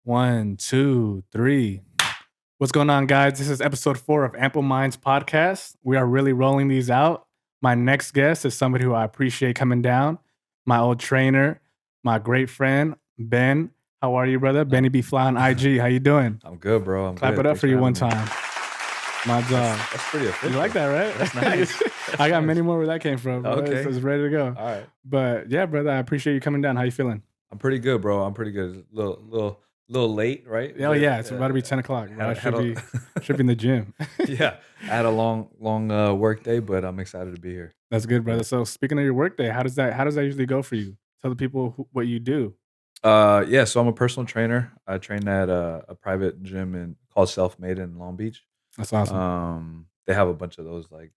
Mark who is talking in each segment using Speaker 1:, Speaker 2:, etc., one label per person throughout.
Speaker 1: One, two, three. What's going on, guys? This is episode 4 of Ample Minds podcast. We are really rolling these out. My next guest is somebody who I appreciate coming down. My old trainer, my great friend, Ben. How are you, brother?
Speaker 2: I'm
Speaker 1: Benny B. Fly on IG. How you doing?
Speaker 2: I'm good, bro. I'm
Speaker 1: Clap it
Speaker 2: good.
Speaker 1: up
Speaker 2: Thanks
Speaker 1: for
Speaker 2: for
Speaker 1: you one
Speaker 2: having me.
Speaker 1: time. My
Speaker 2: That's
Speaker 1: job.
Speaker 2: that's pretty
Speaker 1: You like
Speaker 2: official.
Speaker 1: that, right?
Speaker 2: That's nice. That's
Speaker 1: I got
Speaker 2: nice.
Speaker 1: many more where that came from, bro. It's,
Speaker 2: Okay.
Speaker 1: it's ready to go.
Speaker 2: All right.
Speaker 1: But yeah, brother, I appreciate you coming down. How you feeling?
Speaker 2: I'm pretty good, bro. I'm pretty good. Little late, right?
Speaker 1: Oh
Speaker 2: But
Speaker 1: yeah, it's about to be 10 o'clock, bro. I
Speaker 2: had
Speaker 1: should
Speaker 2: a
Speaker 1: be should be in the gym.
Speaker 2: yeah. I had a long work day, but I'm excited to be here.
Speaker 1: That's good,
Speaker 2: Yeah.
Speaker 1: brother. So speaking of your workday, how does that usually go for you? Tell the people what you do.
Speaker 2: Yeah. So I'm a personal trainer. I train at a private gym called Self Made in Long Beach.
Speaker 1: That's awesome.
Speaker 2: They have a bunch of those like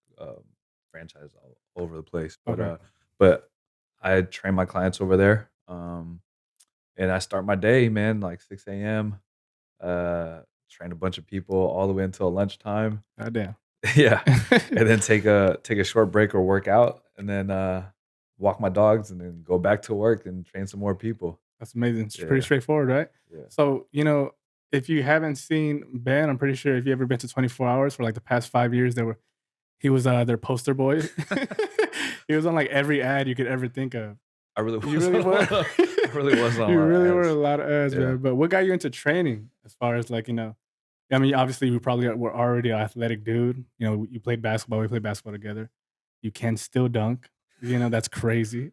Speaker 2: franchises all over the place,
Speaker 1: Okay.
Speaker 2: but I train my clients over there. And I start my day, man, like 6 a.m. Train a bunch of people all the way until lunchtime.
Speaker 1: Goddamn.
Speaker 2: Yeah, and then take a short break or work out, and then walk my dogs, and then go back to work and train some more people.
Speaker 1: That's amazing. It's pretty
Speaker 2: Yeah,
Speaker 1: straightforward, right?
Speaker 2: yeah.
Speaker 1: So, if you haven't seen Ben, I'm pretty sure if you ever been to 24 hours for like the past 5 years, he was their poster boy. He was on like every ad you could ever think of.
Speaker 2: I really
Speaker 1: You
Speaker 2: was
Speaker 1: really
Speaker 2: on a
Speaker 1: were.
Speaker 2: lot of, I really was on a
Speaker 1: You
Speaker 2: lot of
Speaker 1: really were a
Speaker 2: ads.
Speaker 1: lot of ads,
Speaker 2: Yeah.
Speaker 1: man. But what got you into training as far as I mean, obviously we probably were already an athletic dude. You played basketball, we played basketball together. You can still dunk. That's crazy.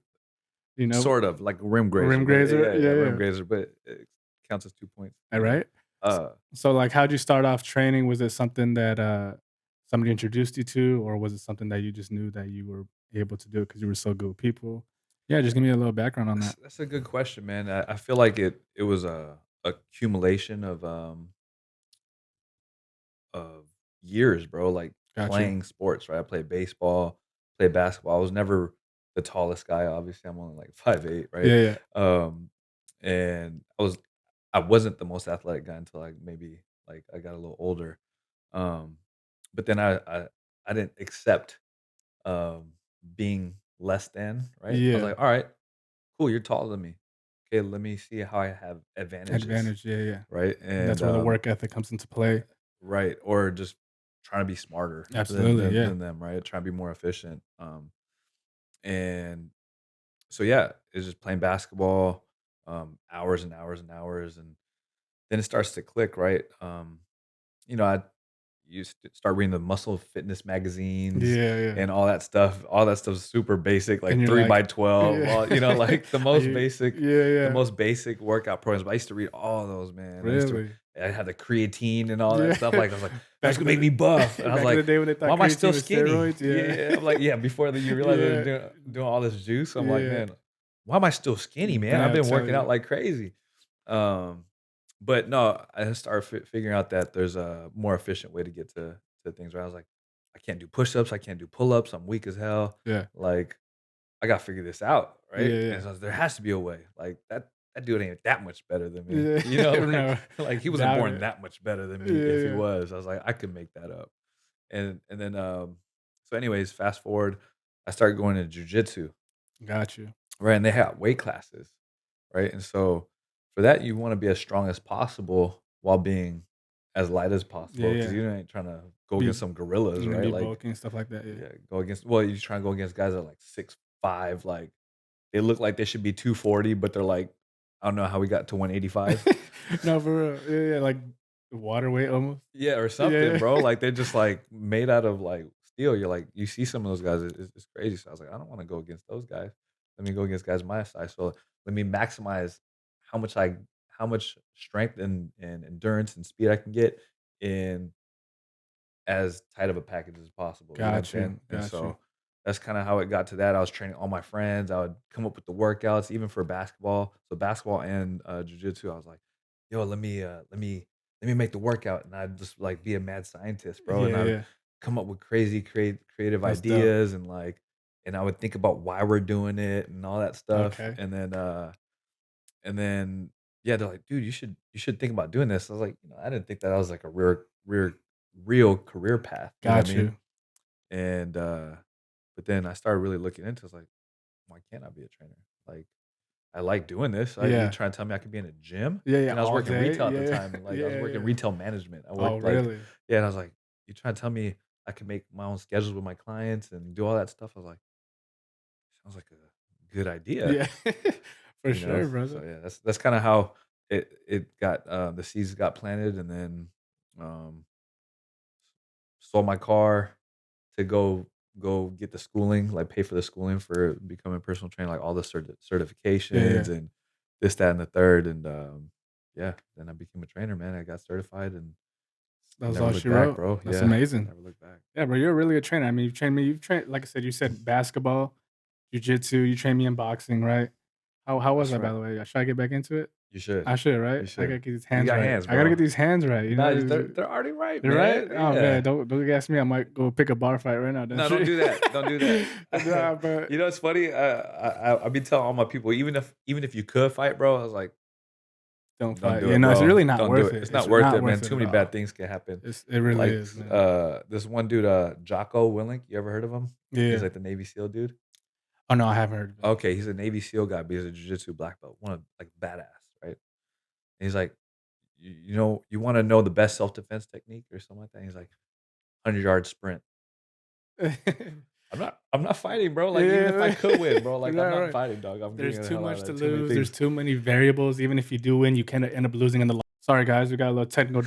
Speaker 1: You know,
Speaker 2: Sort of like a rim
Speaker 1: rim
Speaker 2: grazer, but
Speaker 1: grazer.
Speaker 2: yeah,
Speaker 1: Yeah,
Speaker 2: rim
Speaker 1: yeah.
Speaker 2: grazer, but it counts as 2 points.
Speaker 1: All right. S-
Speaker 2: Uh,
Speaker 1: So like how'd you start off training? Was it something that somebody introduced you to, or was it something that you just knew that you were able to do because you were so good with people? Yeah, just give me a little background on that.
Speaker 2: that's a good question, man. I feel like it was a accumulation of years, bro, like,
Speaker 1: Got you.
Speaker 2: playing sports, right? I played baseball, played basketball. I was never the tallest guy, obviously, I'm only, like, 5'8", right?
Speaker 1: Yeah, yeah.
Speaker 2: Um, and I wasn't the most athletic guy until, like, maybe, like, I got a little older. Um, but then I didn't accept, um, being less than, right? I was
Speaker 1: Yeah.
Speaker 2: like, "Alright, cool, you're taller than me. Okay, let me see how I have advantages,"
Speaker 1: Advantage. Yeah, yeah.
Speaker 2: right?
Speaker 1: And that's
Speaker 2: And,
Speaker 1: where the work ethic comes into play.
Speaker 2: right, or just trying to be smarter than
Speaker 1: Absolutely,
Speaker 2: than
Speaker 1: yeah.
Speaker 2: than them, right? Trying to be more efficient, and so, yeah, it's just playing basketball, hours and hours and hours, and then it starts to click, right? I used to start reading the muscle fitness magazines
Speaker 1: Yeah, yeah.
Speaker 2: and all that stuff. All that stuff's super basic,
Speaker 1: And
Speaker 2: like
Speaker 1: you're
Speaker 2: 3
Speaker 1: like
Speaker 2: by 12,
Speaker 1: yeah.
Speaker 2: like
Speaker 1: Are you yeah,
Speaker 2: the
Speaker 1: yeah.
Speaker 2: most basic workout programs. But I used to read all those, man.
Speaker 1: Really?
Speaker 2: I had the creatine and all that
Speaker 1: Yeah.
Speaker 2: stuff. Like I was like, that's
Speaker 1: Back
Speaker 2: gonna
Speaker 1: in
Speaker 2: make me
Speaker 1: the
Speaker 2: buff. And I was
Speaker 1: back in the
Speaker 2: like,
Speaker 1: day when they
Speaker 2: why
Speaker 1: thought
Speaker 2: am I still
Speaker 1: creatine was
Speaker 2: skinny?
Speaker 1: steroids, yeah.
Speaker 2: Yeah. I'm like, yeah, before you realize I was
Speaker 1: Yeah.
Speaker 2: doing all this juice, I'm like,
Speaker 1: Yeah.
Speaker 2: man, why am I still skinny, man? I've
Speaker 1: I
Speaker 2: been
Speaker 1: tell
Speaker 2: working out
Speaker 1: you.
Speaker 2: like crazy. Um, but no, I started figuring out that there's a more efficient way to get to things. Where I was like, I can't do push-ups, I can't do pull-ups, I'm weak as hell.
Speaker 1: Yeah.
Speaker 2: Like, I gotta figure this out, right?
Speaker 1: Yeah,
Speaker 2: And
Speaker 1: yeah.
Speaker 2: so there has to be a way. Like that dude ain't that much better than me.
Speaker 1: Yeah.
Speaker 2: Like
Speaker 1: No,
Speaker 2: like he wasn't
Speaker 1: doubt
Speaker 2: born
Speaker 1: it.
Speaker 2: that much better than me
Speaker 1: Yeah,
Speaker 2: if he
Speaker 1: yeah.
Speaker 2: was. I was like, I could make that up. And then so anyways, fast forward, I started going to jujitsu,
Speaker 1: Got you.
Speaker 2: right? And they had weight classes, right? And so for that, you want to be as strong as possible while being as light as
Speaker 1: Yeah,
Speaker 2: possible because
Speaker 1: yeah.
Speaker 2: you ain't trying to go
Speaker 1: Be
Speaker 2: against some gorillas,
Speaker 1: and
Speaker 2: right?
Speaker 1: be
Speaker 2: Like,
Speaker 1: bulky and stuff like that, yeah.
Speaker 2: yeah, go against. Well, you trying to go against guys that are like 6'5", like they look like they should be 240, but they're like, I don't know how we got to 185.
Speaker 1: No, for real. Yeah, yeah, like water weight almost.
Speaker 2: Yeah, or something,
Speaker 1: Yeah,
Speaker 2: bro.
Speaker 1: yeah.
Speaker 2: Like they're just like made out of like steel. You're like, you see some of those guys, it's crazy. So I was like, I don't want to go against those guys. Let me go against guys my size. So let me maximize how much I how much strength and endurance and speed I can get in as tight of a package as possible. You know what I'm
Speaker 1: Got
Speaker 2: saying?
Speaker 1: you,
Speaker 2: And
Speaker 1: got you.
Speaker 2: so that's kind of how it got to that. I was training all my friends. I would come up with the workouts, even for basketball. So basketball and jujitsu. I was like, yo, let me make the workout, and I'd just like be a mad scientist, bro. And
Speaker 1: Yeah,
Speaker 2: I'd
Speaker 1: yeah.
Speaker 2: come up with crazy, creative
Speaker 1: That's dope.
Speaker 2: ideas, and like, and I would think about why we're doing it and all that stuff.
Speaker 1: Okay.
Speaker 2: And then yeah, they're like, dude, you should think about doing this. I was like, I didn't think that was like a real career path. You know what I
Speaker 1: Got
Speaker 2: mean?
Speaker 1: you.
Speaker 2: And but then I started really looking into it. I was like, why can't I be a trainer? Like I like doing this. You
Speaker 1: Yeah.
Speaker 2: trying to tell me I could be in a gym?
Speaker 1: Yeah, yeah,
Speaker 2: And I was
Speaker 1: all
Speaker 2: working
Speaker 1: day.
Speaker 2: retail at the
Speaker 1: Yeah.
Speaker 2: time, and, like, I was
Speaker 1: Yeah,
Speaker 2: working
Speaker 1: yeah.
Speaker 2: retail management. I
Speaker 1: Oh,
Speaker 2: worked, like
Speaker 1: really?
Speaker 2: yeah, and I was like, "You trying to tell me I could make my own schedules with my clients and do all that stuff?" I was like, "Sounds like a good idea."
Speaker 1: Yeah. For
Speaker 2: You know?
Speaker 1: sure,
Speaker 2: So,
Speaker 1: brother.
Speaker 2: yeah, that's kinda how it got, the seeds got planted, and then, um, sold my car to go get the schooling, like, pay for the schooling for becoming a personal trainer, like, all the
Speaker 1: Yeah,
Speaker 2: certifications
Speaker 1: yeah.
Speaker 2: and this, that, and the third, and, yeah, then I became a trainer, man. I got certified and
Speaker 1: That was
Speaker 2: never
Speaker 1: all
Speaker 2: looked
Speaker 1: she
Speaker 2: back,
Speaker 1: wrote.
Speaker 2: bro.
Speaker 1: That's
Speaker 2: Yeah,
Speaker 1: amazing.
Speaker 2: never looked back.
Speaker 1: Yeah, bro, you're really a trainer. I mean, you've trained me. You've trained, like I said, you said basketball, jujitsu. You trained me in boxing, right? How was
Speaker 2: That's
Speaker 1: that, by
Speaker 2: right.
Speaker 1: the way? Should I get back into it?
Speaker 2: You should.
Speaker 1: I should, right?
Speaker 2: You
Speaker 1: I gotta
Speaker 2: should.
Speaker 1: get these
Speaker 2: You
Speaker 1: hands
Speaker 2: got
Speaker 1: right.
Speaker 2: hands,
Speaker 1: I gotta
Speaker 2: bro.
Speaker 1: get these hands right. You
Speaker 2: Nah,
Speaker 1: know,
Speaker 2: they're already right,
Speaker 1: they're right.
Speaker 2: man.
Speaker 1: Oh man,
Speaker 2: Yeah.
Speaker 1: don't ask me. I might go pick a bar fight right now.
Speaker 2: No,
Speaker 1: Don't
Speaker 2: don't
Speaker 1: you?
Speaker 2: do that. Don't do that.
Speaker 1: Nah, but
Speaker 2: You know what's funny? I be telling all my people, even if you could fight, bro, I was like,
Speaker 1: don't
Speaker 2: "Don't
Speaker 1: fight.
Speaker 2: do
Speaker 1: Yeah,
Speaker 2: it,
Speaker 1: no, it's
Speaker 2: bro.
Speaker 1: really not
Speaker 2: Don't do
Speaker 1: worth
Speaker 2: it.
Speaker 1: it.
Speaker 2: It's
Speaker 1: It's
Speaker 2: not worth
Speaker 1: not
Speaker 2: it, man.
Speaker 1: worth it
Speaker 2: Too
Speaker 1: at
Speaker 2: many bad
Speaker 1: all.
Speaker 2: things can happen."
Speaker 1: It really
Speaker 2: Like,
Speaker 1: is, man.
Speaker 2: this one dude, Jocko Willink, you ever heard of him? He's
Speaker 1: Yeah.
Speaker 2: like the Navy SEAL dude.
Speaker 1: Oh no, I haven't heard of it.
Speaker 2: Okay, he's a Navy SEAL guy, but he's a jiu-jitsu black belt, one of like badass, right? And he's like, you wanna know the best self-defense technique or something like that? He's like, 100-yard sprint. I'm not fighting, bro. Like, even if I
Speaker 1: Yeah,
Speaker 2: could win, bro, like, I'm
Speaker 1: right,
Speaker 2: not
Speaker 1: right.
Speaker 2: fighting, dog. I'm
Speaker 1: There's
Speaker 2: getting the
Speaker 1: too
Speaker 2: hell out
Speaker 1: much
Speaker 2: of
Speaker 1: to
Speaker 2: that. Too many
Speaker 1: lose. There's
Speaker 2: things.
Speaker 1: too many variables. Even if you do win, you can end up losing in the long. Sorry, guys, we got a little technical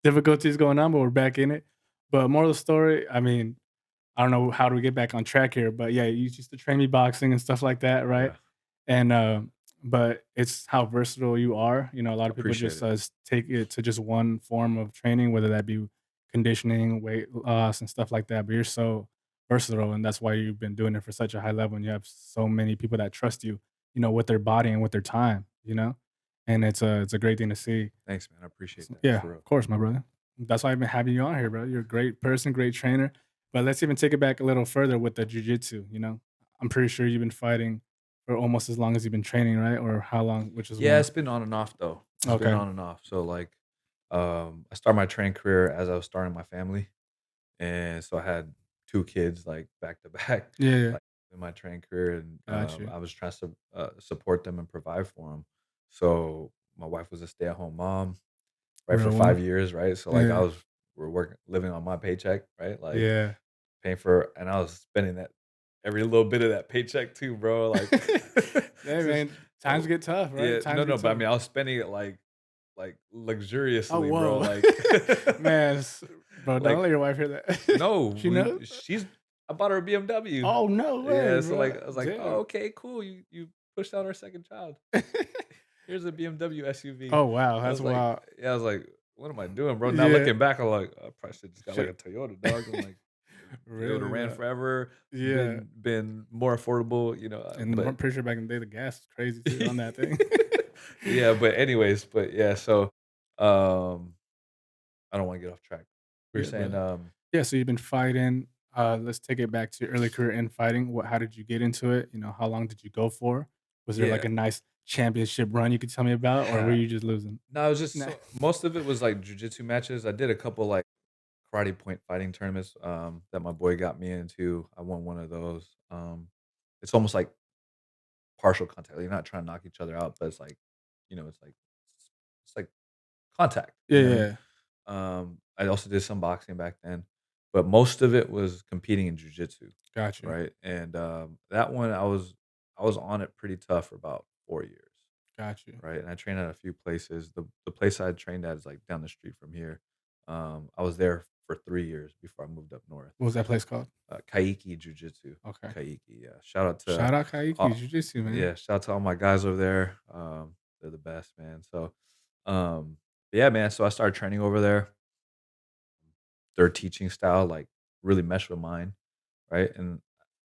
Speaker 1: difficulties going on, but we're back in it. But moral of the story, I mean, I don't know how do we get back on track here, but yeah, you used to train me boxing and stuff like that, right?
Speaker 2: Yeah,
Speaker 1: And but it's how versatile you are. You know, a lot of people
Speaker 2: appreciate
Speaker 1: just
Speaker 2: it.
Speaker 1: take it to just one form of training, whether that be conditioning, weight loss, and stuff like that. But you're so versatile, and that's why you've been doing it for such a high level, and you have so many people that trust you. You know, with their body and with their time. You know, and it's a great thing to see.
Speaker 2: Thanks, man. I appreciate that,
Speaker 1: Yeah,
Speaker 2: for real.
Speaker 1: of course, my brother. That's why I've been having you on here, bro. You're a great person, great trainer. But let's even take it back a little further with the jujitsu. You know, I'm pretty sure you've been fighting for almost as long as you've been training, right? Or how long? Which is
Speaker 2: Yeah,
Speaker 1: more?
Speaker 2: it's been on and off, though. It's been
Speaker 1: Okay.
Speaker 2: on and off. So, like, I started my training career as I was starting my family, and so I had 2 kids, like, back to back,
Speaker 1: Yeah, yeah.
Speaker 2: like, in my training career, and,
Speaker 1: Got you.
Speaker 2: I was trying to, support them and provide for them. So, my wife was a stay-at-home mom, right, for
Speaker 1: Real
Speaker 2: 5
Speaker 1: one.
Speaker 2: years, right? So, like,
Speaker 1: Yeah.
Speaker 2: we're working living on my paycheck, right? Like,
Speaker 1: Yeah.
Speaker 2: paying for and I was spending that every little bit of that paycheck too, bro, like,
Speaker 1: Hey
Speaker 2: just
Speaker 1: man, times get tough, right?
Speaker 2: yeah, no,
Speaker 1: Times
Speaker 2: no,
Speaker 1: get
Speaker 2: but I
Speaker 1: tough.
Speaker 2: mean, I was spending it, like,
Speaker 1: Oh,
Speaker 2: luxuriously, bro,
Speaker 1: whoa.
Speaker 2: like
Speaker 1: Man, bro, don't
Speaker 2: like,
Speaker 1: let your wife hear that.
Speaker 2: no,
Speaker 1: She
Speaker 2: we
Speaker 1: knows?
Speaker 2: she's I bought her a BMW.
Speaker 1: Oh, no way,
Speaker 2: Yeah, so, like,
Speaker 1: bro.
Speaker 2: I was like, "Oh,
Speaker 1: Damn.
Speaker 2: okay, cool, you pushed out our 2nd child. Here's a BMW SUV."
Speaker 1: Oh, wow,
Speaker 2: I
Speaker 1: that's
Speaker 2: was like
Speaker 1: wild.
Speaker 2: yeah, I was like, "What am I doing, bro?" Now
Speaker 1: Yeah.
Speaker 2: looking back, I'm like, "I probably should just got, like, a
Speaker 1: Shit.
Speaker 2: Toyota, dog." I'm like, it would've
Speaker 1: Really
Speaker 2: ran
Speaker 1: though.
Speaker 2: forever,
Speaker 1: Yeah,
Speaker 2: been more affordable,
Speaker 1: and I'm
Speaker 2: but
Speaker 1: pretty sure back in the day, the gas was crazy too on that thing.
Speaker 2: yeah, but anyways, but yeah, so, um, I don't wanna get off track. We are
Speaker 1: Yeah,
Speaker 2: saying,
Speaker 1: but yeah, so you've been fighting. Let's take it back to your early career in fighting. How did you get into it? You know, how long did you go for? Was there like
Speaker 2: yeah.
Speaker 1: a nice championship run you could tell me about, or were you just losing?
Speaker 2: No, it was just
Speaker 1: Nah.
Speaker 2: so most of it was, like, jujitsu matches. I did a couple, like, karate point fighting tournaments, that my boy got me into. I won one of those. It's almost like partial contact. Like, you're not trying to knock each other out, but it's like, it's like contact,
Speaker 1: Yeah,
Speaker 2: you know what I mean?
Speaker 1: yeah,
Speaker 2: I also did some boxing back then, but most of it was competing in jujitsu,
Speaker 1: got you,
Speaker 2: right? And, that one, I was on it pretty tough for about 4 years,
Speaker 1: got you.
Speaker 2: right? And I trained at a few places. The place I trained at is, like, down the street from here. I was there for 3 years before I moved up north.
Speaker 1: What was that place called?
Speaker 2: Kaiki Jiu-Jitsu.
Speaker 1: Okay.
Speaker 2: Kaiki, yeah. Shout out to
Speaker 1: Shout out Kaiki
Speaker 2: uh,
Speaker 1: Jiu-Jitsu, man.
Speaker 2: yeah, shout out to all my guys over there. They're the best, man. So, yeah, man, so I started training over there. Their teaching style, like, really meshed with mine, right? And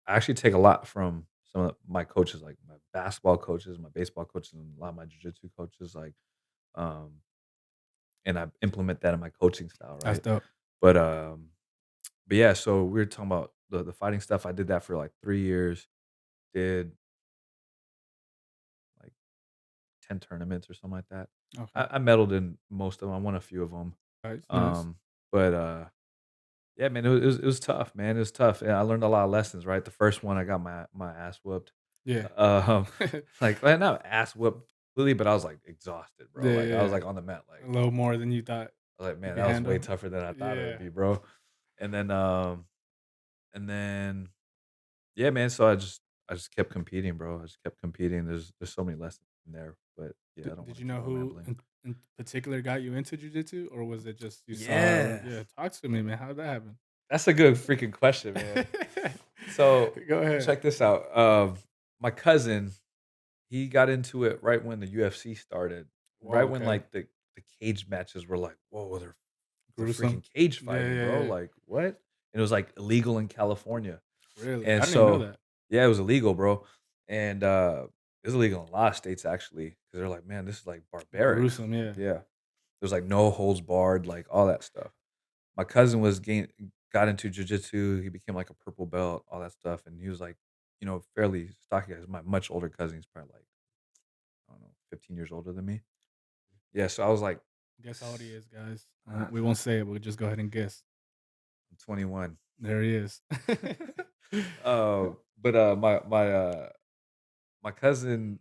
Speaker 2: I actually take a lot from some of my coaches, like my basketball coaches, my baseball coaches, and a lot of my jiu-jitsu coaches, like, um, and I implement that in my coaching style,
Speaker 1: That's
Speaker 2: right?
Speaker 1: dope.
Speaker 2: But, yeah, so we were talking about the fighting stuff. I did that for, like, 3 years, did, like, 10 tournaments or something like that.
Speaker 1: Okay.
Speaker 2: I medaled in most of them. I won a few of them.
Speaker 1: Nice, nice.
Speaker 2: But, yeah, man, it was tough, man. It was tough, and I learned a lot of lessons, right? The first one, I got my ass whooped.
Speaker 1: Yeah.
Speaker 2: Um, like, well, not ass whooped fully, but I was, like, exhausted, bro.
Speaker 1: Yeah,
Speaker 2: Like, I was,
Speaker 1: yeah.
Speaker 2: like, on the mat,
Speaker 1: A
Speaker 2: like
Speaker 1: little more than you thought
Speaker 2: I was like,
Speaker 1: you
Speaker 2: "Man,
Speaker 1: could
Speaker 2: that was way
Speaker 1: handle.
Speaker 2: tougher than I thought it would
Speaker 1: Yeah.
Speaker 2: be, bro." And then, and then yeah, man, so I just kept competing, bro. I just kept competing. There's so many lessons in there, but yeah, I don't
Speaker 1: Did
Speaker 2: wanna
Speaker 1: you
Speaker 2: keep
Speaker 1: know
Speaker 2: on
Speaker 1: who
Speaker 2: rambling.
Speaker 1: in particular got you into jujitsu, or was it just you saw it?
Speaker 2: Yeah.
Speaker 1: Yeah, talk to me, man. How did that happen?
Speaker 2: That's a good freaking question, man. So,
Speaker 1: Go ahead.
Speaker 2: check this out. My cousin, he got into it right when the UFC started, right
Speaker 1: Whoa,
Speaker 2: when,
Speaker 1: okay.
Speaker 2: like, the cage matches were like, "Whoa, they're
Speaker 1: Gruesome.
Speaker 2: freaking cage
Speaker 1: Yeah,
Speaker 2: fighting,
Speaker 1: yeah,
Speaker 2: bro,
Speaker 1: yeah.
Speaker 2: like, what?" And it was, like, illegal in California,
Speaker 1: Really? I
Speaker 2: and
Speaker 1: didn't even know
Speaker 2: so
Speaker 1: that.
Speaker 2: yeah, it was illegal, bro, and, it was illegal in a lot of states actually, because 'cause they're like, "Man, this is, like, barbaric."
Speaker 1: Gruesome, yeah.
Speaker 2: Yeah. There's, like, no holds barred, like, all that stuff. My cousin got into jujitsu, he became, like, a purple belt, all that stuff, and he was, like, fairly stocky guy. He's my much older cousin, he's probably, like, I don't know, 15 years older than me. Yeah, so I was, like,
Speaker 1: Guess how old he
Speaker 2: s
Speaker 1: is, guys.
Speaker 2: uh,
Speaker 1: We won't say it. We'll just go ahead and guess.
Speaker 2: I'm 21.
Speaker 1: There he is.
Speaker 2: But, my cousin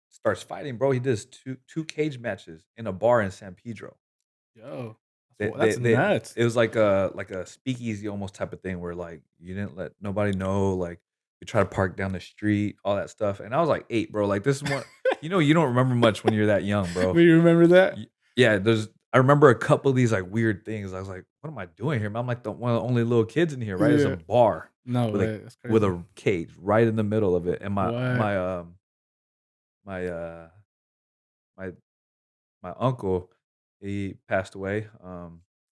Speaker 2: starts fighting, bro. He does two cage matches in a bar in San Pedro.
Speaker 1: Yo,
Speaker 2: They
Speaker 1: that's
Speaker 2: they
Speaker 1: nuts.
Speaker 2: it was like a speakeasy almost type of thing where, like, you didn't let nobody know, like, you try to park down the street, all that stuff, and I was, like, 8, bro, like, this is one you don't remember much when you're that young, bro.
Speaker 1: Will you remember that?
Speaker 2: Yeah, I remember a couple of these, like, weird things. I was like, "What am I doing here, man?" I'm, like, the one of the only little kids in here, right? It's a
Speaker 1: Yeah.
Speaker 2: bar
Speaker 1: No
Speaker 2: with a
Speaker 1: way. That's
Speaker 2: with
Speaker 1: crazy.
Speaker 2: a cage right in the middle of it, and
Speaker 1: What?
Speaker 2: my, my my uncle, he passed away,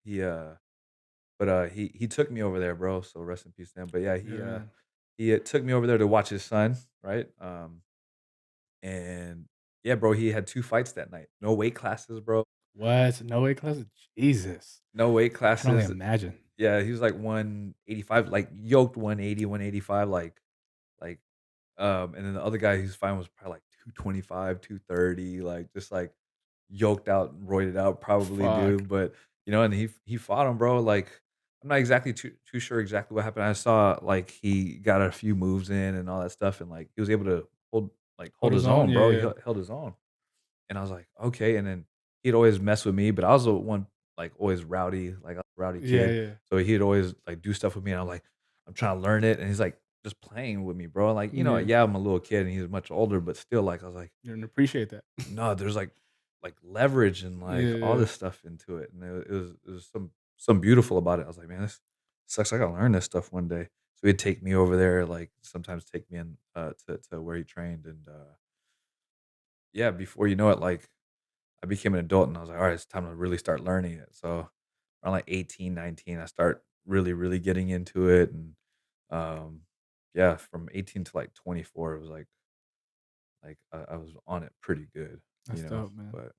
Speaker 2: he, but, he took me over there, bro, so rest in peace to him, but yeah,
Speaker 1: Yeah, man.
Speaker 2: he took me over there to watch his son, right? And yeah, bro, he had 2 fights that night. No weight classes, bro.
Speaker 1: What? No weight classes? Jesus.
Speaker 2: No weight
Speaker 1: I can only
Speaker 2: classes.
Speaker 1: imagine.
Speaker 2: Yeah, he was like 185, like yoked 180, 185, like, and then the other guy he's fighting was probably like 225, 230, like just like yoked out and roided out probably,
Speaker 1: Fuck.
Speaker 2: dude. But and he fought him, bro. Like I'm not exactly too sure exactly what happened. I saw like he got a few moves in and all that stuff, and like he was able to hold
Speaker 1: Hold his
Speaker 2: his
Speaker 1: own?
Speaker 2: own,
Speaker 1: Yeah,
Speaker 2: bro. He
Speaker 1: yeah.
Speaker 2: held his own. And I was like, "Okay," and then he'd always mess with me, but I was the one, like, always rowdy, like, a rowdy
Speaker 1: Yeah,
Speaker 2: kid,
Speaker 1: yeah.
Speaker 2: so he'd always, like, do stuff with me, and I'm like, I'm trying to learn it, and he's, like, just playing with me, bro, like,
Speaker 1: Yeah.
Speaker 2: yeah, I'm a little kid, and he's much older, but still, like, I was like,
Speaker 1: You didn't appreciate that.
Speaker 2: "No, there's, like, leverage and,
Speaker 1: Yeah,
Speaker 2: like, all
Speaker 1: yeah.
Speaker 2: this stuff into it," and it was some beautiful about it. I was like, "Man, this sucks, I gotta learn this stuff one day." So he'd take me over there, like, sometimes take me in, to where he trained, and, yeah, before you know it, like I became an adult and I was like, "Alright, it's time to really start learning it." So, around, like, 18, 19, I start really, really getting into it, and, um, yeah, from 18 to, like, 24, it was like, I was on it pretty good,
Speaker 1: That's dope, man.
Speaker 2: but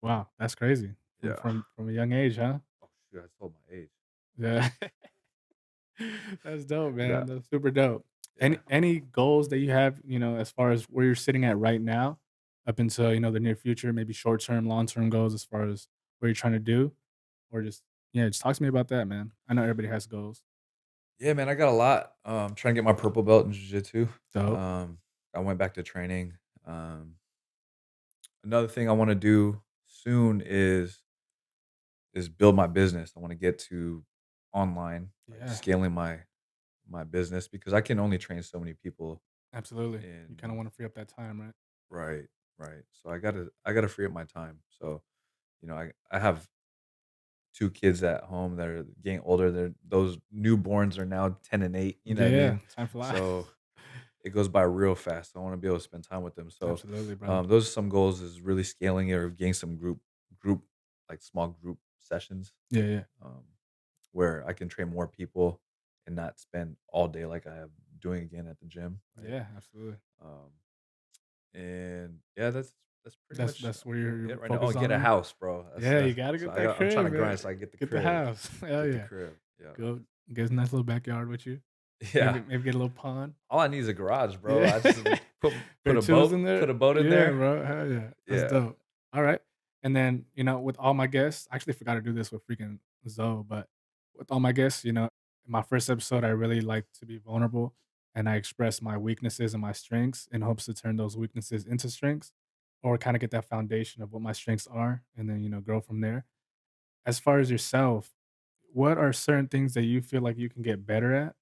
Speaker 1: Wow, that's crazy. From
Speaker 2: yeah.
Speaker 1: from from a young age, huh?
Speaker 2: Oh, shoot, I told my age.
Speaker 1: Yeah. That's dope,
Speaker 2: Yeah,
Speaker 1: man. That's super dope.
Speaker 2: yeah.
Speaker 1: Any goals that you have, as far as where you're sitting at right now, up until, the near future, maybe short term, long term goals as far as what you're trying to do? Or just yeah, just talk to me about that, man. I know everybody has goals.
Speaker 2: Yeah, man, I got a lot, trying to get my purple belt in jiu-jitsu.
Speaker 1: Dope.
Speaker 2: Um, I went back to training. Another thing I wanna do soon is build my business. I wanna get to online, like,
Speaker 1: Yeah,
Speaker 2: scaling my business because I can only train so many people
Speaker 1: absolutely. You kinda
Speaker 2: in
Speaker 1: wanna free up that time, right?
Speaker 2: right, right. So I gotta free up my time. So, I have 2 kids at home that are getting older. Those newborns are now 10 and 8, you know what I
Speaker 1: Yeah,
Speaker 2: mean?
Speaker 1: time flies.
Speaker 2: So, it goes by real fast. I wanna be able to spend time with them. So,
Speaker 1: Absolutely, brother.
Speaker 2: those are some goals is really scaling it or getting some group like, small group sessions,
Speaker 1: Yeah, yeah.
Speaker 2: um, where I can train more people and not spend all day like I am doing again at the gym, right?
Speaker 1: Yeah, absolutely.
Speaker 2: Um, and yeah, that's pretty
Speaker 1: That's
Speaker 2: much
Speaker 1: that's where you're
Speaker 2: it right now. Oh,
Speaker 1: focused
Speaker 2: get
Speaker 1: on
Speaker 2: a
Speaker 1: now?
Speaker 2: house, bro.
Speaker 1: Yeah, you
Speaker 2: That's
Speaker 1: gotta
Speaker 2: so
Speaker 1: get that
Speaker 2: I'm trying to
Speaker 1: crib,
Speaker 2: grind
Speaker 1: man.
Speaker 2: so I get the
Speaker 1: Get the
Speaker 2: crib.
Speaker 1: house. Hell
Speaker 2: Get the
Speaker 1: yeah.
Speaker 2: crib. Yeah.
Speaker 1: Go get a nice little backyard with you.
Speaker 2: Yeah.
Speaker 1: Maybe get a little pond.
Speaker 2: All I need is a garage, bro.
Speaker 1: Yeah.
Speaker 2: I just put
Speaker 1: Bare tools in
Speaker 2: put
Speaker 1: there?
Speaker 2: a boat in
Speaker 1: Yeah,
Speaker 2: there.
Speaker 1: bro. Hell yeah. That's
Speaker 2: Yeah.
Speaker 1: dope. Alright. And then, with all my guests I actually forgot to do this with freaking Zoe, but with all my guests, in my first episode, I really like to be vulnerable and I express my weaknesses and my strengths in hopes to turn those weaknesses into strengths or kind of get that foundation of what my strengths are and then, grow from there. As far as yourself, what are certain things that you feel like you can get better at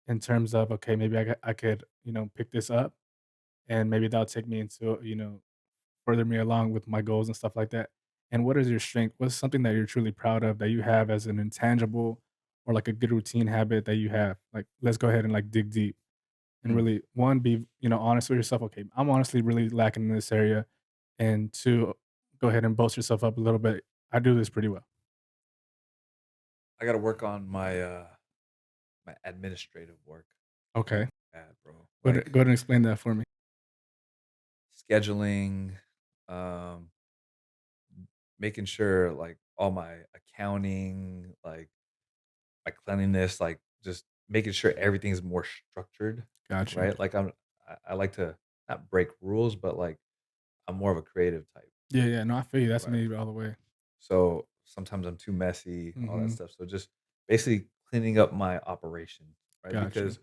Speaker 1: in terms of, okay, maybe I could, pick this up and maybe that'll take me into, further me along with my goals and stuff like that. And what is your strength? What's something that you're truly proud of that you have as an intangible or like a good routine habit that you have? Like, let's go ahead and like dig deep and
Speaker 2: Mm.
Speaker 1: really one, be, honest with yourself. Okay, I'm honestly really lacking in this area. And two, go ahead and boast yourself up a little bit. I do this pretty well.
Speaker 2: I gotta work on my administrative work. Really
Speaker 1: Okay.
Speaker 2: bad, bro.
Speaker 1: Go ahead and explain that for me.
Speaker 2: Scheduling, um, making sure, like, all my accounting, like, my cleanliness, like, just making sure everything's more structured,
Speaker 1: Got you.
Speaker 2: right? Like, I like to not break rules, but, like, I'm more of a creative type,
Speaker 1: Yeah, yeah. No, I feel you. That's
Speaker 2: right?
Speaker 1: me all the way.
Speaker 2: So, sometimes I'm too messy, all that
Speaker 1: Hmm.
Speaker 2: stuff. So, just basically cleaning up my operation, right?
Speaker 1: Got you.
Speaker 2: Because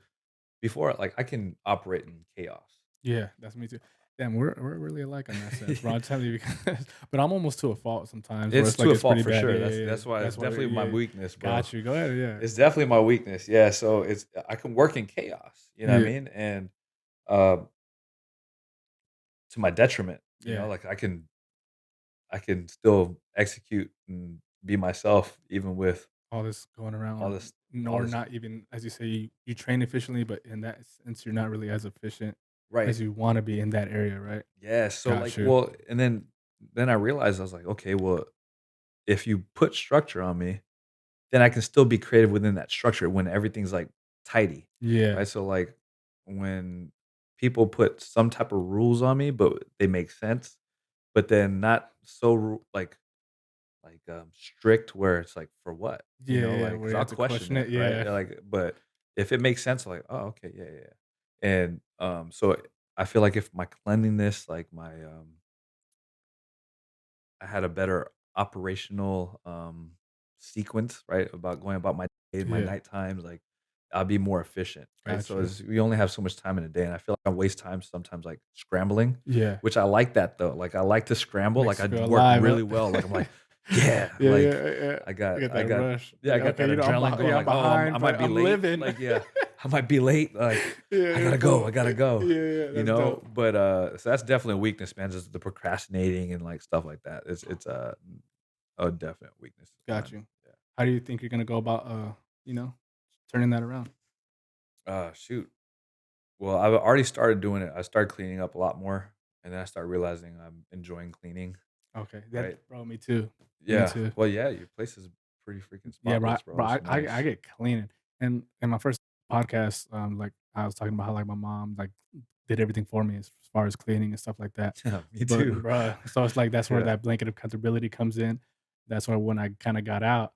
Speaker 2: before, like, I can operate in chaos.
Speaker 1: Yeah, that's me too. Damn, we're really alike in that sense, bro. I tell you, because, but I'm almost to a fault sometimes where
Speaker 2: It's
Speaker 1: it's
Speaker 2: to
Speaker 1: like
Speaker 2: a
Speaker 1: it's
Speaker 2: fault
Speaker 1: pretty
Speaker 2: for
Speaker 1: bad.
Speaker 2: sure.
Speaker 1: Yeah, yeah, yeah.
Speaker 2: That's why it's
Speaker 1: That's why.
Speaker 2: definitely my
Speaker 1: Yeah,
Speaker 2: weakness, bro.
Speaker 1: got you. Go ahead. Yeah,
Speaker 2: It's definitely my weakness. Yeah, so it's I can work in chaos, you know what I
Speaker 1: yeah,
Speaker 2: mean? And, uh, to my detriment,
Speaker 1: yeah.
Speaker 2: like, I can still execute and be myself even with
Speaker 1: All this going around,
Speaker 2: all this all
Speaker 1: or
Speaker 2: this
Speaker 1: not even as you say, you train efficiently, but in that sense, you're not really as efficient
Speaker 2: right.
Speaker 1: as you want to be in that area, right?
Speaker 2: Yeah, so,
Speaker 1: Got
Speaker 2: like,
Speaker 1: you.
Speaker 2: well, and then I realized I was like, "Okay, well, if you put structure on me, then I can still be creative within that structure when everything's, like, tidy."
Speaker 1: Yeah,
Speaker 2: Right? So, like, when people put some type of rules on me, but they make sense, but then not so strict where it's like, "For what?"
Speaker 1: yeah, yeah.
Speaker 2: Like,
Speaker 1: Where
Speaker 2: 'cause
Speaker 1: you
Speaker 2: I'll
Speaker 1: have to
Speaker 2: question
Speaker 1: question
Speaker 2: it,
Speaker 1: it.
Speaker 2: right?
Speaker 1: Yeah,
Speaker 2: Like, but if it makes sense, I'm like, "Oh, okay, yeah, yeah, yeah." And, so I feel like if my cleanliness, like I had a better operational, sequence, right, about going about my day, my
Speaker 1: yeah.
Speaker 2: night times, like, I'll be more efficient, right?
Speaker 1: Got
Speaker 2: So,
Speaker 1: you.
Speaker 2: it's we only have so much time in a day, and I feel like I waste time sometimes, like, scrambling,
Speaker 1: Yeah,
Speaker 2: which I like that, though. Like, I like to scramble, like,
Speaker 1: makes
Speaker 2: I
Speaker 1: you feel
Speaker 2: work
Speaker 1: alive.
Speaker 2: really
Speaker 1: Huh?
Speaker 2: well, like, I'm like, "Yeah,"
Speaker 1: Yeah,
Speaker 2: like,
Speaker 1: yeah, yeah. I get
Speaker 2: I
Speaker 1: that
Speaker 2: got
Speaker 1: rush.
Speaker 2: yeah, I
Speaker 1: Like,
Speaker 2: got
Speaker 1: okay,
Speaker 2: that adrenaline going,
Speaker 1: yeah, I'm
Speaker 2: like, "Oh, I
Speaker 1: behind,
Speaker 2: might
Speaker 1: but
Speaker 2: be
Speaker 1: I'm
Speaker 2: late."
Speaker 1: living.
Speaker 2: Like, yeah, I might be late, like,
Speaker 1: Yeah,
Speaker 2: "I
Speaker 1: yeah,
Speaker 2: gotta go, I
Speaker 1: full.
Speaker 2: gotta go,"
Speaker 1: Yeah, yeah, that's dope.
Speaker 2: But, so that's definitely a weakness, man, just the procrastinating and, like, stuff like that. It's a definite weakness of
Speaker 1: Got
Speaker 2: mine.
Speaker 1: you.
Speaker 2: Yeah.
Speaker 1: How do you think you're gonna go about, you know, turning that around?
Speaker 2: Shoot. Well, I've already started doing it. I started cleaning up a lot more, and then I started realizing I'm enjoying cleaning,
Speaker 1: Okay,
Speaker 2: right?
Speaker 1: that bro, me too. Me
Speaker 2: Yeah.
Speaker 1: too.
Speaker 2: Well, yeah, your place is pretty freaking
Speaker 1: Yeah,
Speaker 2: spotless,
Speaker 1: bro,
Speaker 2: bro. It's
Speaker 1: I
Speaker 2: nice.
Speaker 1: get cleaning, and in my first podcast, like, I was talking about how, like, my mom, like, did everything for me as far as cleaning and stuff like that,
Speaker 2: Yeah, me
Speaker 1: but,
Speaker 2: too.
Speaker 1: bro, so it's like that's where
Speaker 2: Yeah.
Speaker 1: that blanket of comfortability comes in. That's where when I kinda got out,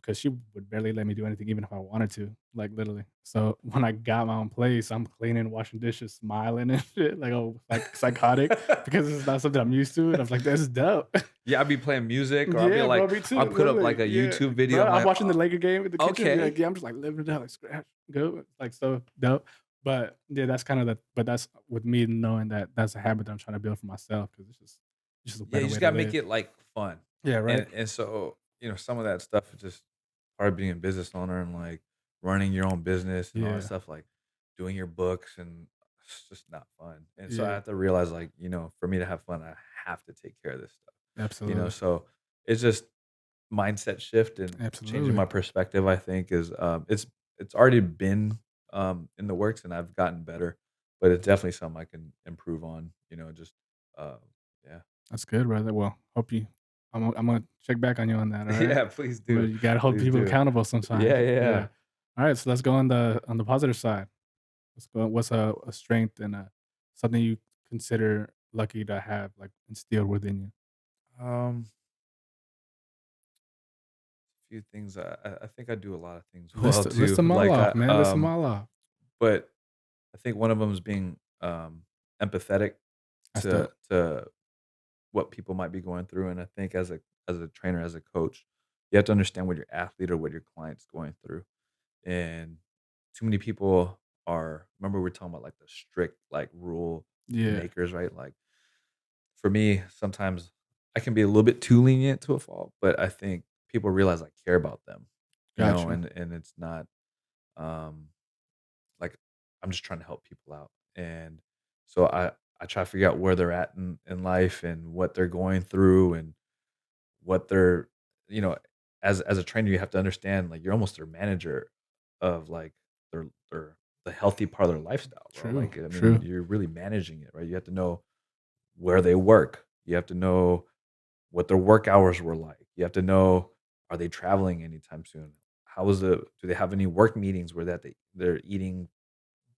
Speaker 1: because she would barely let me do anything even if I wanted to, like, literally. So, when I got my own place, I'm cleaning, washing dishes, smiling and shit, like, oh, like, psychotic because it's not something I'm used to, and I was like, "This is dope."
Speaker 2: Yeah, I'll be playing music, or I'll be
Speaker 1: Yeah, bro,
Speaker 2: like,
Speaker 1: me
Speaker 2: I'll
Speaker 1: too,
Speaker 2: put up like
Speaker 1: literally,
Speaker 2: a
Speaker 1: yeah,
Speaker 2: YouTube video.
Speaker 1: bro,
Speaker 2: I'm
Speaker 1: I'm
Speaker 2: like,
Speaker 1: watching the Laker game in the kitchen,
Speaker 2: okay.
Speaker 1: like, yeah, I'm just, like, living it down, like, scratch, go, like, so dope, but, yeah, that's kinda but that's with me knowing that that's a habit that I'm trying to build for myself because it's just a
Speaker 2: Yeah,
Speaker 1: better
Speaker 2: you
Speaker 1: way
Speaker 2: just
Speaker 1: to
Speaker 2: gotta make
Speaker 1: live.
Speaker 2: it like fun.
Speaker 1: Yeah, right?
Speaker 2: And so, some of that stuff is just part of being a business owner and like running your own business and all that
Speaker 1: Yeah,
Speaker 2: stuff, like doing your books, and it's just not fun. And so I
Speaker 1: yeah,
Speaker 2: have to realize, like, for me to have fun, I have to take care of this stuff.
Speaker 1: absolutely,
Speaker 2: So it's just mindset shift and changing
Speaker 1: absolutely,
Speaker 2: my perspective, I think is it's already been in the works, and I've gotten better, but it's definitely something I can improve on, just uh yeah.
Speaker 1: that's good, brother, well, hope you I'm gonna check back on you on that, alright?
Speaker 2: Yeah, please
Speaker 1: But
Speaker 2: do.
Speaker 1: you gotta hold
Speaker 2: Please
Speaker 1: people
Speaker 2: do.
Speaker 1: accountable
Speaker 2: Yeah,
Speaker 1: sometimes,
Speaker 2: yeah,
Speaker 1: yeah. Alright, so let's go on the positive side. Let's go. What's a strength and something you consider lucky to have like instilled within you?
Speaker 2: yeah. Few things I think I do a lot of things well
Speaker 1: List
Speaker 2: too.
Speaker 1: them all
Speaker 2: Like
Speaker 1: off, man. List them all off.
Speaker 2: but I think one of them is being empathetic
Speaker 1: That's dope.
Speaker 2: to what people might be going through, and I think as a trainer, as a coach, you have to understand what your athlete or what your client's going through. And too many people are, remember we were talking about like the strict like rule
Speaker 1: Yeah,
Speaker 2: makers, right? Like for me, sometimes I can be a little bit too lenient to a fault, but I think people realize I care about them,
Speaker 1: got you.
Speaker 2: and it's not um like I'm just trying to help people out. And so I try to figure out where they're at in life and what they're going through and what they're, you know, as a trainer, you have to understand like you're almost their manager of like their the healthy part of their lifestyle, bro.
Speaker 1: True,
Speaker 2: Like I mean,
Speaker 1: true.
Speaker 2: you're really managing it, right? You have to know where they work. You have to know what their work hours were like. You have to know, are they traveling anytime soon? How is it? Do they have any work meetings where they're eating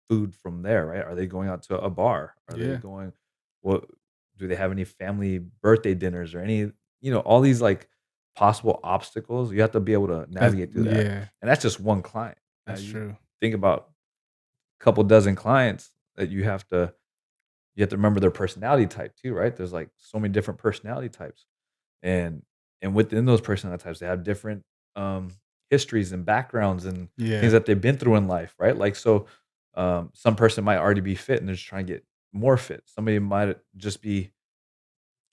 Speaker 2: food from there, right? Are they going out to a bar? Are they
Speaker 1: Yeah.
Speaker 2: going, what, do they have any family birthday dinners or any, all these like possible obstacles? You have to be able to
Speaker 1: That's
Speaker 2: navigate through that.
Speaker 1: yeah,
Speaker 2: And that's just one client. Now
Speaker 1: that's
Speaker 2: you
Speaker 1: true.
Speaker 2: think about a couple dozen clients that you have to remember their personality type too, right? There's like so many different personality types. And within those personality types, they have different um histories and backgrounds and things
Speaker 1: Yeah,
Speaker 2: that they've been through in life, right? Like so some person might already be fit and they're just trying to get more fit. Somebody might just be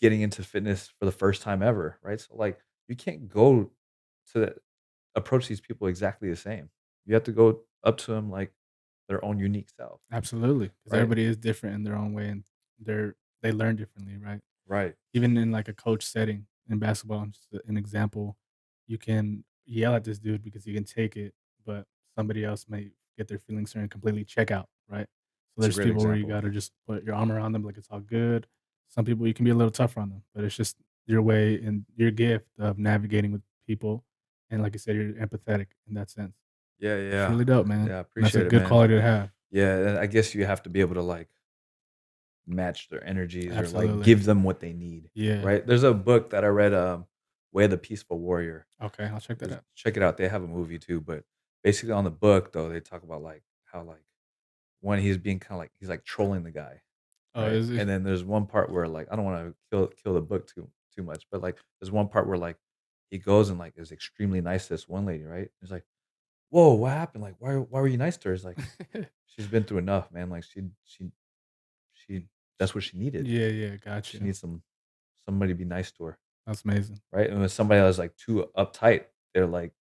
Speaker 2: getting into fitness for the first time ever, right? So like you can't go to approach these people exactly the same. You have to go up to them like their own unique self,
Speaker 1: absolutely. Because
Speaker 2: right?
Speaker 1: everybody is different in their own way, and they learn differently, right?
Speaker 2: Right.
Speaker 1: Even in, like, a coach setting in basketball, just an example, you can yell at this dude because he can take it, but somebody else may get their feelings hurt and completely check out, right? So
Speaker 2: It's a
Speaker 1: there's
Speaker 2: great
Speaker 1: people where you
Speaker 2: example.
Speaker 1: gotta just put your arm around them like it's all good. Some people, you can be a little tougher on them, but it's just your way and your gift of navigating with people, and like I said, you're empathetic in that sense.
Speaker 2: Yeah,
Speaker 1: It's
Speaker 2: yeah.
Speaker 1: really dope, man,
Speaker 2: Yeah, I
Speaker 1: and that's a
Speaker 2: appreciate it,
Speaker 1: good
Speaker 2: man.
Speaker 1: quality to have.
Speaker 2: Yeah, and I guess you have to be able to like match their energies or like
Speaker 1: Absolutely.
Speaker 2: give them what they need,
Speaker 1: Yeah.
Speaker 2: right? There's a book that I read, Way of the Peaceful Warrior.
Speaker 1: Okay, I'll check that out.
Speaker 2: Check it out. They have a movie too, but basically on the book though, they talk about like how like when he's being kind of like he's like trolling the guy,
Speaker 1: Oh,
Speaker 2: right?
Speaker 1: is he?
Speaker 2: And then there's one part where like I don't want to kill the book too much, but like there's one part where like he goes and like is extremely nice to this one lady, right? He's like, "Whoa, what happened? Like, why were you nice to her?" It's like she's been through enough, man. Like she that's what she needed.
Speaker 1: Yeah, yeah, got
Speaker 2: She
Speaker 1: you.
Speaker 2: needs somebody to be nice to her,
Speaker 1: That's amazing.
Speaker 2: right? And when somebody that's like too uptight, they're like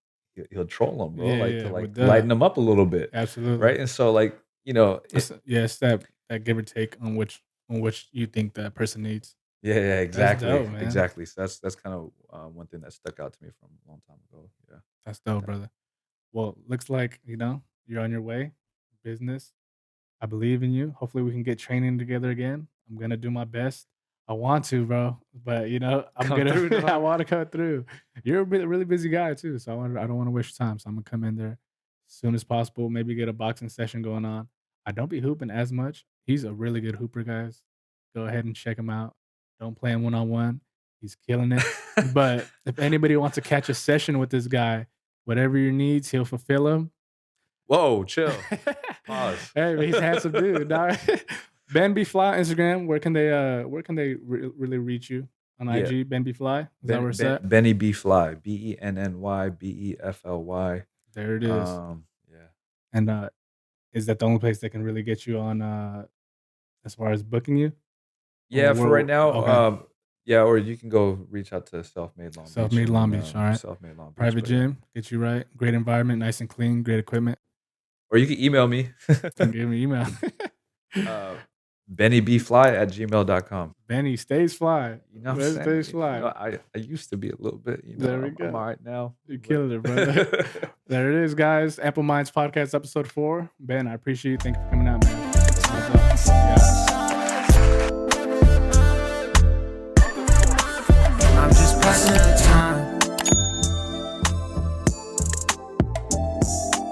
Speaker 2: he'll troll them, bro,
Speaker 1: Yeah,
Speaker 2: like to
Speaker 1: yeah,
Speaker 2: like
Speaker 1: with
Speaker 2: lighten
Speaker 1: that,
Speaker 2: them up a little bit,
Speaker 1: absolutely.
Speaker 2: right? And so like
Speaker 1: It's yeah, it's that give or take on which you think that person needs.
Speaker 2: yeah,
Speaker 1: That's
Speaker 2: exactly,
Speaker 1: dope, man.
Speaker 2: exactly. So that's kind of one thing that stuck out to me from a long time ago. Yeah,
Speaker 1: That's dope,
Speaker 2: yeah.
Speaker 1: brother. Well, looks like, you're on your way. Business. I believe in you. Hopefully we can get training together again. I'm gonna do my best. I want to, bro, but I'm
Speaker 2: Come
Speaker 1: gonna
Speaker 2: through,
Speaker 1: I
Speaker 2: dog.
Speaker 1: wanna come through. You're a really busy guy too, so I don't wanna waste your time. So I'm gonna come in there as soon as possible, maybe get a boxing session going on. I don't be hooping as much. He's a really good hooper, guys. Go ahead and check him out. Don't play him one on one. He's killing it. But if anybody wants to catch a session with this guy, whatever your needs, he'll fulfill them.
Speaker 2: Whoa, chill. Pause.
Speaker 1: Hey, but he's a handsome dude, dog. Ben B Fly on Instagram. Where can they really reach you on
Speaker 2: Yeah,
Speaker 1: IG? Ben B Fly. Is that where it's at?
Speaker 2: Benny B Fly, BENNY BEFLY.
Speaker 1: There it is.
Speaker 2: Yeah.
Speaker 1: And is that the only place that can really get you on as far as booking you? Or
Speaker 2: Yeah, for right now,
Speaker 1: okay.
Speaker 2: yeah, or you can go reach out to Self Made Long
Speaker 1: Self
Speaker 2: Beach
Speaker 1: made
Speaker 2: and
Speaker 1: Long
Speaker 2: then,
Speaker 1: Beach. All right.
Speaker 2: Self Made Long Beach,
Speaker 1: Private
Speaker 2: but yeah.
Speaker 1: gym, get you right. Great environment, nice and clean, great equipment.
Speaker 2: Or you can email me,
Speaker 1: And give me email.
Speaker 2: uh, BennyBFly@gmail.com.
Speaker 1: Benny stays fly.
Speaker 2: You know what I'm
Speaker 1: Benny
Speaker 2: saying?
Speaker 1: stays fly.
Speaker 2: I used to be a little bit,
Speaker 1: There we
Speaker 2: I'm
Speaker 1: go.
Speaker 2: alright now,
Speaker 1: You're
Speaker 2: but
Speaker 1: killing it, brother. There it is, guys. Ample Minds Podcast, episode 4. Ben, I appreciate you. Thank you for coming out, man.
Speaker 2: thank
Speaker 1: That's
Speaker 2: you,
Speaker 1: what's
Speaker 2: man.
Speaker 1: up.